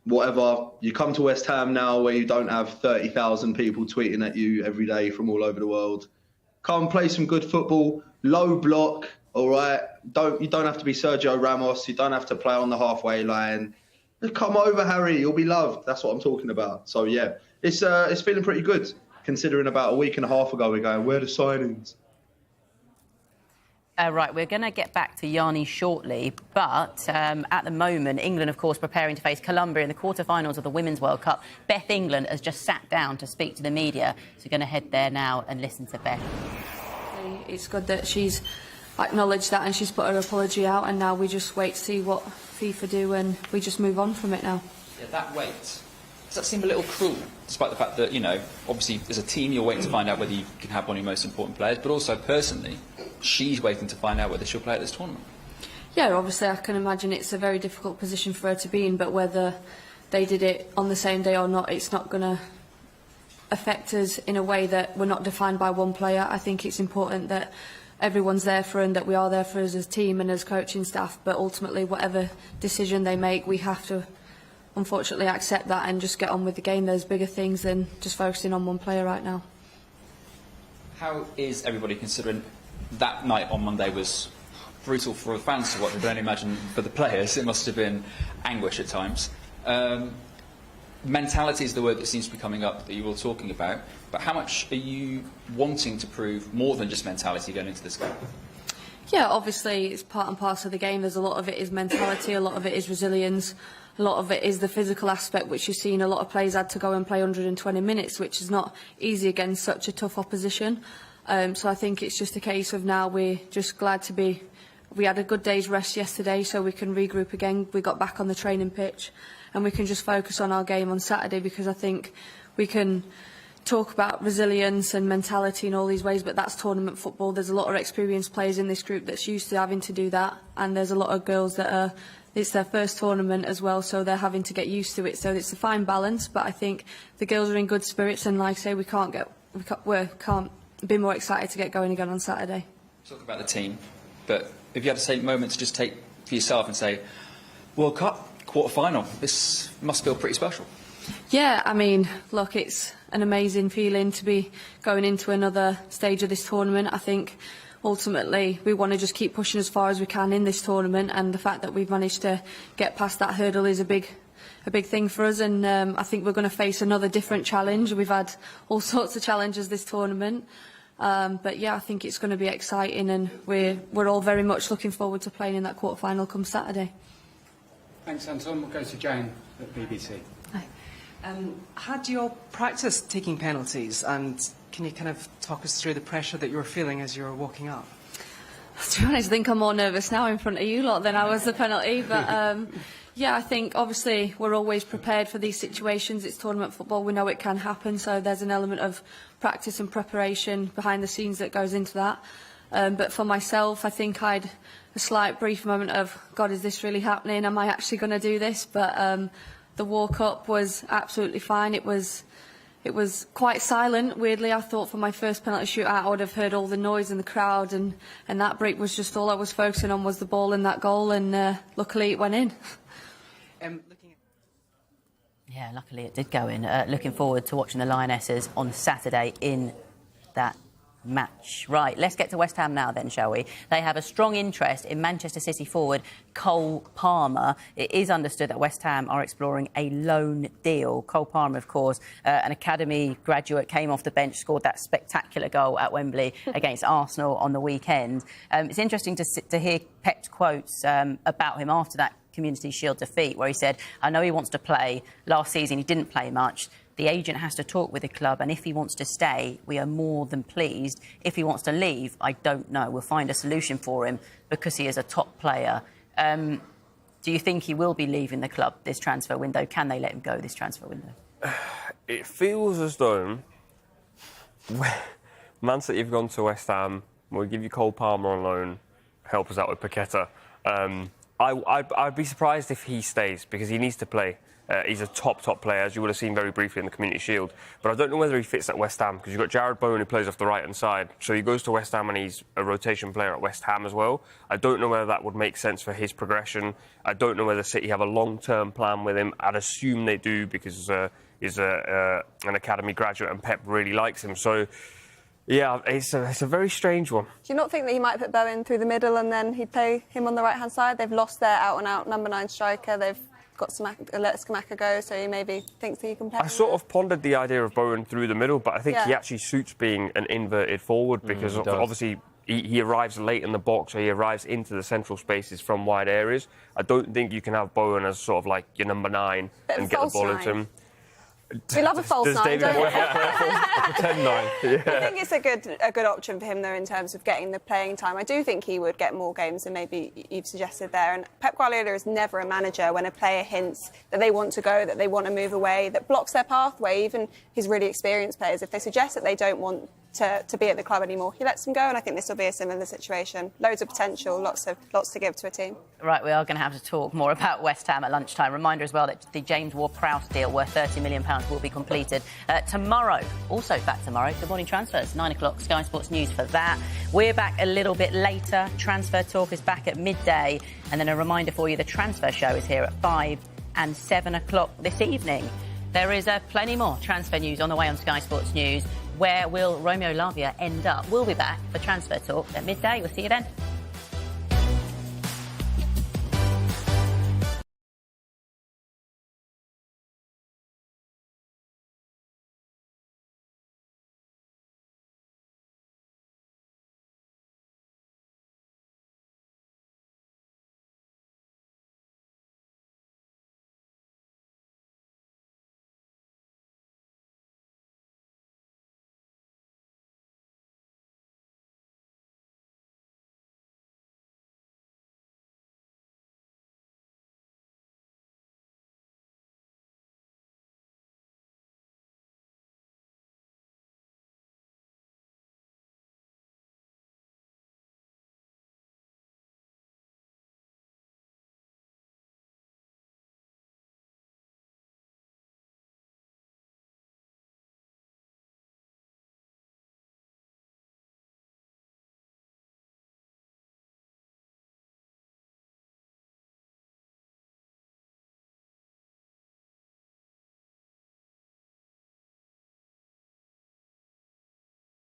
Whatever, you come to West Ham now where you don't have 30,000 people tweeting at you every day from all over the world. Come play some good football, low block, all right? You don't have to be Sergio Ramos. You don't have to play on the halfway line. Come over, Harry. You'll be loved. That's what I'm talking about. So, yeah, it's feeling pretty good, considering about a week and a half ago we're going, where are the signings? Right, we're going to get back to Yanni shortly, but at the moment, England, of course, preparing to face Colombia in the quarter-finals of the Women's World Cup. Beth England has just sat down to speak to the media, so we're going to head there now and listen to Beth. It's good that she's acknowledged that and she's put her apology out, and now we just wait to see what FIFA do and we just move on from it now. Yeah, that wait, does that seem a little cruel, despite the fact that, you know, obviously as a team you're waiting to find out whether you can have one of your most important players, but also personally, she's waiting to find out whether she'll play at this tournament. Yeah, obviously I can imagine it's a very difficult position for her to be in, but whether they did it on the same day or not, it's not going to affect us in a way that we're not defined by one player. I think it's important that everyone's there for her and that we are there for us as a team and as coaching staff, but ultimately whatever decision they make, we have to unfortunately accept that and just get on with the game. There's bigger things than just focusing on one player right now. How is everybody considering that night on Monday was brutal for the fans to watch? I can only imagine for the players it must have been anguish at times. Mentality is the word that seems to be coming up that you were talking about, but how much are you wanting to prove more than just mentality going into this game? Yeah, obviously it's part and parcel of the game. There's a lot of it is mentality, a lot of it is resilience, a lot of it is the physical aspect, which you've seen a lot of players had to go and play 120 minutes, which is not easy against such a tough opposition. So I think it's just a case of now we're just glad to be... We had a good day's rest yesterday, so we can regroup again. We got back on the training pitch and we can just focus on our game on Saturday, because I think we can talk about resilience and mentality in all these ways, but that's tournament football. There's a lot of experienced players in this group that's used to having to do that, and there's a lot of girls that are... It's their first tournament as well, so they're having to get used to it. So it's a fine balance, but I think the girls are in good spirits, and like I say, we can't be more excited to get going again on Saturday. Talk about the team, but if you had to take a moment to just take for yourself and say, World Cup, quarter-final, this must feel pretty special. Yeah, I mean, look, it's an amazing feeling to be going into another stage of this tournament. I think ultimately we want to just keep pushing as far as we can in this tournament, and the fact that we've managed to get past that hurdle is a big thing for us, and I think we're going to face another different challenge. We've had all sorts of challenges this tournament, but yeah, I think it's going to be exciting, and we're all very much looking forward to playing in that quarter-final come Saturday. Thanks, Anton. We'll go to Jane at BBC. Hi. Had your practice taking penalties, and can you kind of talk us through the pressure that you were feeling as you were walking up? To be honest, I think I'm more nervous now in front of you lot than I was the penalty, but yeah, I think obviously we're always prepared for these situations. It's tournament football, we know it can happen, so there's an element of practice and preparation behind the scenes that goes into that. But for myself, I think I had a slight brief moment of, God, is this really happening? Am I actually going to do this? But the walk-up was absolutely fine. It was quite silent, weirdly. I thought for my first penalty shootout I would have heard all the noise in the crowd, and that break was just all I was focusing on was the ball and that goal, and luckily it went in. Yeah, luckily it did go in. Looking forward to watching the Lionesses on Saturday in that match. Right, let's get to West Ham now then, shall we? They have a strong interest in Manchester City forward Cole Palmer. It is understood that West Ham are exploring a loan deal. Cole Palmer, of course, an academy graduate, came off the bench, scored that spectacular goal at Wembley against Arsenal on the weekend. It's interesting to hear Pep's quotes about him after that Community Shield defeat, where he said, I know he wants to play. Last season he didn't play much. The agent has to talk with the club, and if he wants to stay, we are more than pleased. If he wants to leave, I don't know. We'll find a solution for him because he is a top player. Do you think he will be leaving the club this transfer window? Can they let him go this transfer window? It feels as though Man City have gone to West Ham. We'll give you Cole Palmer on loan. Help us out with Paqueta. I'd be surprised if he stays because he needs to play. He's a top player, as you would have seen very briefly in the Community Shield. But I don't know whether he fits at West Ham because you've got Jared Bowen who plays off the right-hand side. So he goes to West Ham and he's a rotation player at West Ham as well. I don't know whether that would make sense for his progression. I don't know whether City have a long-term plan with him. I'd assume they do because he's an academy graduate and Pep really likes him. So, yeah, it's a very strange one. Do you not think that he might put Bowen through the middle and then he'd play him on the right-hand side? They've lost their out-and-out number 9 striker. They've let Scamacca go, so he maybe thinks that he can play. I sort of pondered the idea of Bowen through the middle, but I think he actually suits being an inverted forward because obviously he arrives late in the box, or he arrives into the central spaces from wide areas. I don't think you can have Bowen as sort of like your number 9 and get the ball into him. We love a false 9, don't we? Pretend 9. Yeah. I think it's a good option for him, though, in terms of getting the playing time. I do think he would get more games than maybe you've suggested there. And Pep Guardiola is never a manager when a player hints that they want to go, that they want to move away, that blocks their pathway. Even his really experienced players, if they suggest that they don't want to be at the club anymore, he lets them go, and I think this will be a similar situation. Loads of potential, lots to give to a team. Right, we are going to have to talk more about West Ham at lunchtime. Reminder as well that the James Ward-Prowse deal worth £30 million will be completed tomorrow. Also back tomorrow, Good Morning Transfers, 9 o'clock, Sky Sports News for that. We're back a little bit later. Transfer Talk is back at midday. And then a reminder for you, the Transfer Show is here at 5 and 7 o'clock this evening. There is plenty more transfer news on the way on Sky Sports News. Where will Romeo Lavia end up? We'll be back for Transfer Talk at midday. We'll see you then.